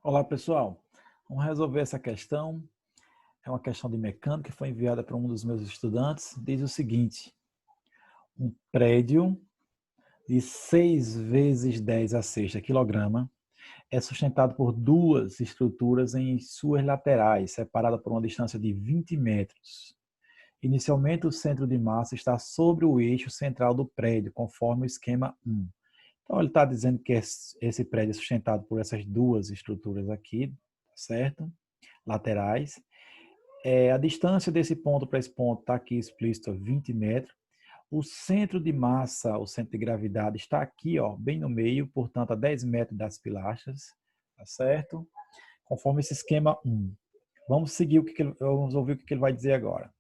Olá, pessoal. Vamos resolver essa questão. É uma questão de mecânica que foi enviada para um dos meus estudantes. Diz o seguinte: um prédio de 6 vezes 10 a sexta quilograma é sustentado por duas estruturas em suas laterais, separadas por uma distância de 20 metros. Inicialmente, o centro de massa está sobre o eixo central do prédio, conforme o esquema 1. Então, ele está dizendo que esse prédio é sustentado por essas duas estruturas aqui, certo? Laterais. A distância desse ponto para esse ponto está aqui explícito, 20 metros. O centro de massa, o centro de gravidade, está aqui, ó, bem no meio, portanto, a 10 metros das pilastras, tá certo? Conforme esse esquema 1. Vamos seguir vamos ouvir o que ele vai dizer agora.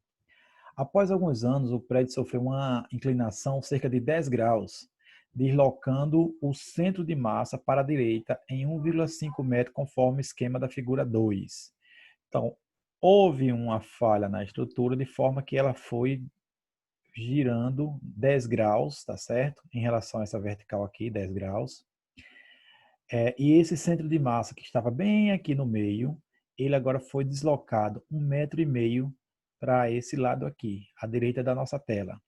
Após alguns anos, o prédio sofreu uma inclinação cerca de 10 graus, deslocando o centro de massa para a direita em 1,5 metro, conforme o esquema da figura 2. Então, houve uma falha na estrutura de forma que ela foi girando 10 graus, tá certo? Em relação a essa vertical aqui, 10 graus. E esse centro de massa que estava bem aqui no meio, ele agora foi deslocado 1,5 metro para esse lado aqui, à direita da nossa tela,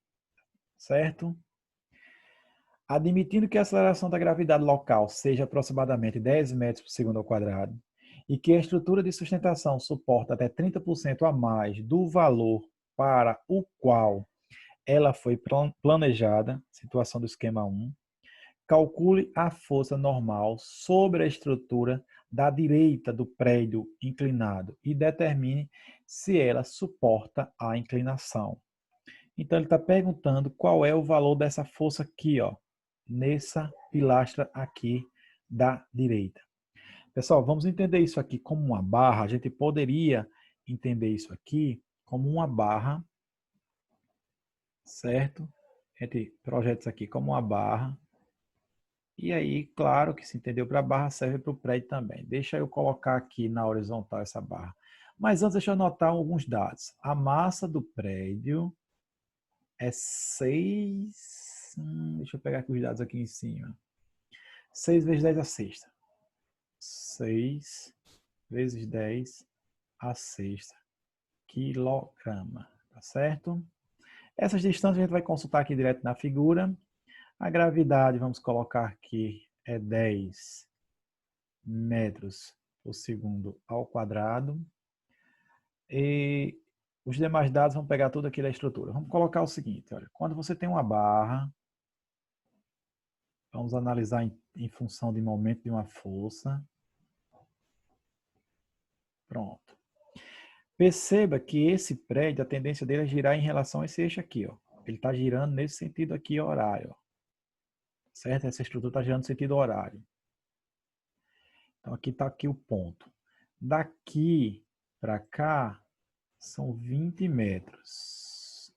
certo? Admitindo que a aceleração da gravidade local seja aproximadamente 10 metros por segundo ao quadrado e que a estrutura de sustentação suporta até 30% a mais do valor para o qual ela foi planejada, situação do esquema 1, calcule a força normal sobre a estrutura da direita do prédio inclinado e determine se ela suporta a inclinação. Então, ele está perguntando qual é o valor dessa força aqui, ó, nessa pilastra aqui da direita. Pessoal, vamos entender isso aqui como uma barra. A gente poderia entender isso aqui como uma barra, certo? A gente projeta isso aqui como uma barra. E aí, claro que se entendeu para a barra, serve para o prédio também. Deixa eu colocar aqui na horizontal essa barra. Mas antes, deixa eu anotar alguns dados. A massa do prédio é 6. Deixa eu pegar aqui os dados aqui em cima. 6 vezes 10 a sexta. 6 vezes 10 a sexta quilograma. Tá certo? Essas distâncias a gente vai consultar aqui direto na figura. A gravidade, vamos colocar aqui, é 10 metros por segundo ao quadrado. E os demais dados vamos pegar tudo aqui da estrutura. Vamos colocar o seguinte, olha, quando você tem uma barra, vamos analisar em função de momento de uma força. Pronto. Perceba que esse prédio, a tendência dele é girar em relação a esse eixo aqui, ó. Ele está girando nesse sentido aqui, horário, ó. Certo? Essa estrutura está girando no sentido horário. Então, aqui está aqui o ponto. Daqui para cá, são 20 metros.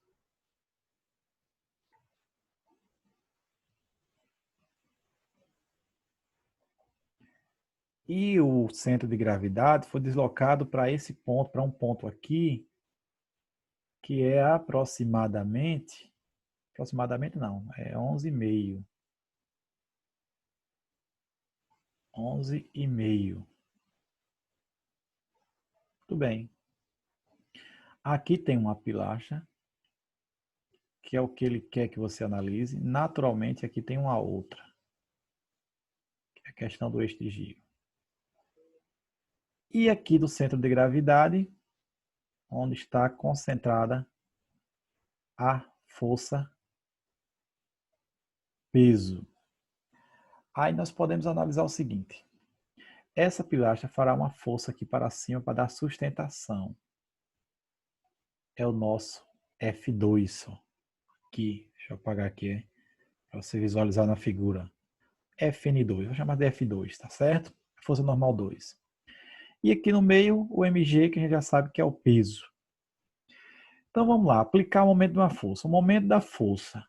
E o centro de gravidade foi deslocado para esse ponto, para um ponto aqui, que é aproximadamente não, é 11,5. 11,5. Tudo bem. Aqui tem uma pilastra, que é o que ele quer que você analise. Naturalmente, aqui tem uma outra, que é a questão do eixo de giro. E aqui do centro de gravidade, onde está concentrada a força peso. Aí nós podemos analisar o seguinte. Essa pilastra fará uma força aqui para cima para dar sustentação. É o nosso F2. Ó. Aqui, deixa eu apagar aqui, para você visualizar na figura. FN2, vou chamar de F2, tá certo? Força normal 2. E aqui no meio, o mg, que a gente já sabe que é o peso. Então vamos lá, aplicar o momento de uma força. O momento da força,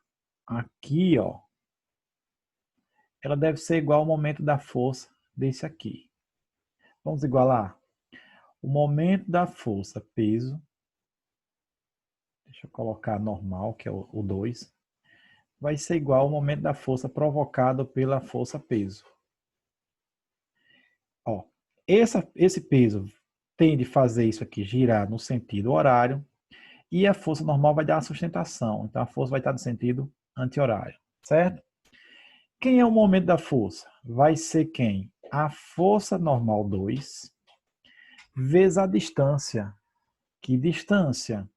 aqui, ó, ela deve ser igual ao momento da força desse aqui. Vamos igualar? O momento da força, peso, deixa eu colocar normal, que é o 2, vai ser igual ao momento da força provocado pela força peso. Ó, Esse peso tende a fazer isso aqui girar no sentido horário e a força normal vai dar a sustentação. Então, a força vai estar no sentido anti-horário, certo? Quem é o momento da força? Vai ser quem? A força normal 2 vezes a distância. Que distância?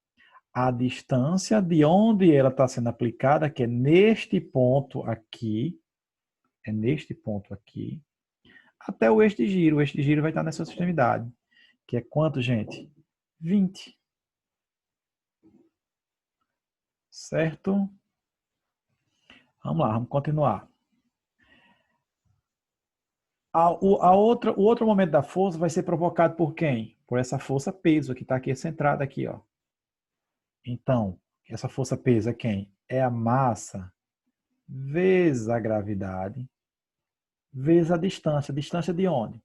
A distância de onde ela está sendo aplicada, que é neste ponto aqui, até o eixo de giro. O eixo de giro vai estar nessa extremidade, que é quanto, gente? 20. Certo? Vamos lá, vamos continuar. O outro momento da força vai ser provocado por quem? Por essa força peso, que está aqui centrada aqui, ó. Então, essa força peso é quem? É a massa vezes a gravidade vezes a distância. Distância de onde?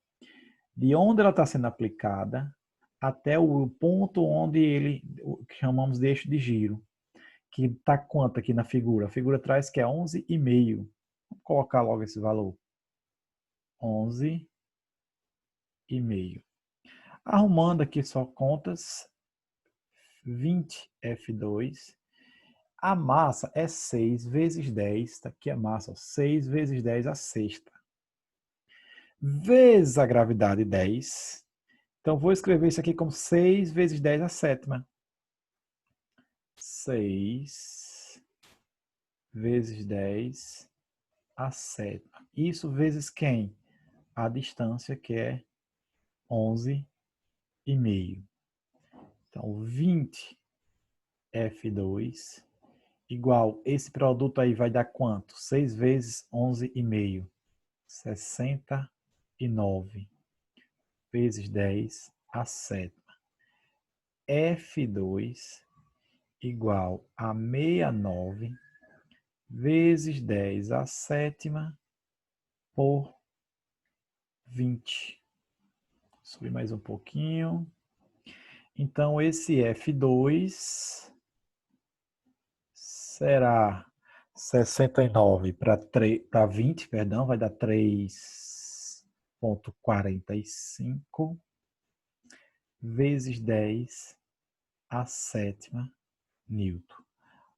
De onde ela está sendo aplicada até o ponto onde o que chamamos de eixo de giro. Que está quanto aqui na figura? A figura traz que é 11,5. Vamos colocar logo esse valor. 11,5. Arrumando aqui só contas, 20F2. A massa é 6 vezes 10, está aqui a massa, 6 vezes 10 a sexta. Vezes a gravidade, 10. Então, vou escrever isso aqui como 6 vezes 10 a sétima. 6 vezes 10 a sétima. Isso vezes quem? A distância, que é 11,5. Então, 20F2 igual, esse produto aí vai dar quanto? 6 vezes 11,5. 69 vezes 10 a sétima. F2 igual a 69 vezes 10 a sétima por 20. Subir mais um pouquinho. Então, esse F2 será 69 para 20, perdão, vai dar 3,45 vezes 10 a sétima Newton.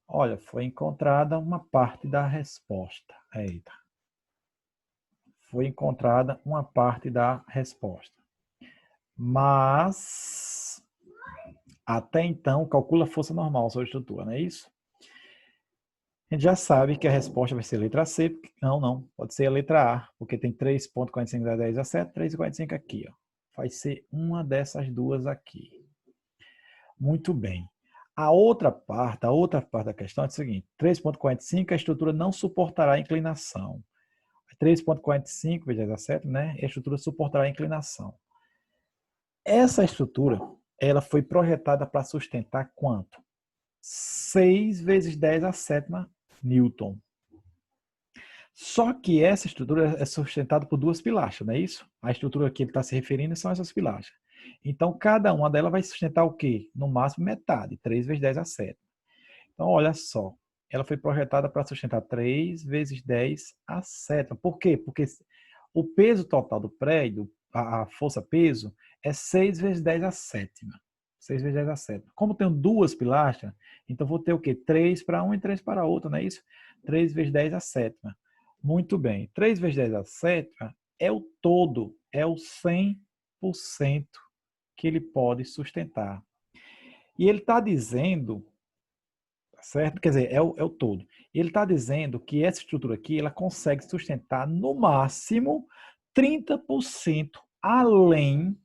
Olha, foi encontrada uma parte da resposta. Eita. Foi encontrada uma parte da resposta. Mas, até então, calcula a força normal sobre a estrutura, não é isso? A gente já sabe que a resposta vai ser a letra C. Não. Pode ser a letra A, porque tem 3,45 vezes 10 a 7, 3,45 aqui. Ó. Vai ser uma dessas duas aqui. Muito bem. A outra parte da questão é o seguinte: 3,45 a estrutura não suportará a inclinação. 3,45 vezes 10 a 7, né? A estrutura suportará a inclinação. Essa estrutura, ela foi projetada para sustentar quanto? 6 vezes 10 a sétima Newton. Só que essa estrutura é sustentada por duas pilastras, não é isso? A estrutura que ele está se referindo são essas pilastras. Então, cada uma delas vai sustentar o quê? No máximo metade, 3 vezes 10 a 7. Então, olha só. Ela foi projetada para sustentar 3 vezes 10 a 7. Por quê? Porque o peso total do prédio, a força-peso, é 6 vezes 10 a sétima. 6 vezes 10 a sétima. Como tenho duas pilastras, então vou ter o quê? 3 para um e 3 para outro, não é isso? 3 vezes 10 a sétima. Muito bem. 3 vezes 10 a sétima é o todo, é o 100% que ele pode sustentar. E ele está dizendo, certo? Quer dizer, é o todo. Ele está dizendo que essa estrutura aqui, ela consegue sustentar no máximo 30% além,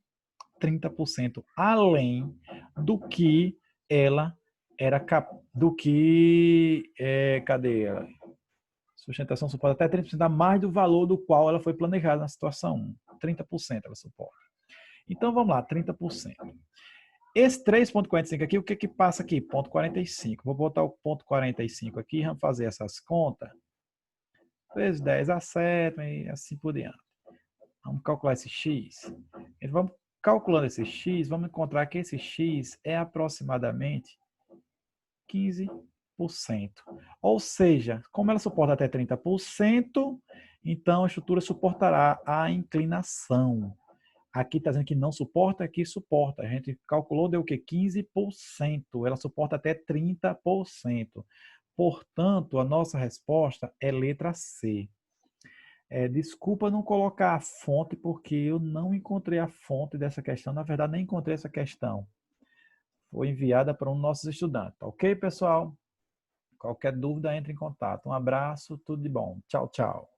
30% além do que ela era do que, cadê ela? Sustentação suporta até 30% a mais do valor do qual ela foi planejada na situação 1. 30% ela suporta. Então vamos lá, 30%. Esse 3,45 aqui, o que que passa aqui? Ponto 45. Vou botar o ponto 45 aqui, vamos fazer essas contas. Vezes 10 a 7 e assim por diante. Vamos calcular esse x. Então, vamos calculando esse x, vamos encontrar que esse x é aproximadamente 15%. Ou seja, como ela suporta até 30%, então a estrutura suportará a inclinação. Aqui está dizendo que não suporta, aqui suporta. A gente calculou, deu o quê? 15%. Ela suporta até 30%. Portanto, a nossa resposta é letra C. Desculpa não colocar a fonte, porque eu não encontrei a fonte dessa questão. Na verdade, nem encontrei essa questão. Foi enviada para um dos nossos estudantes. Ok, pessoal? Qualquer dúvida, entre em contato. Um abraço, tudo de bom. Tchau, tchau.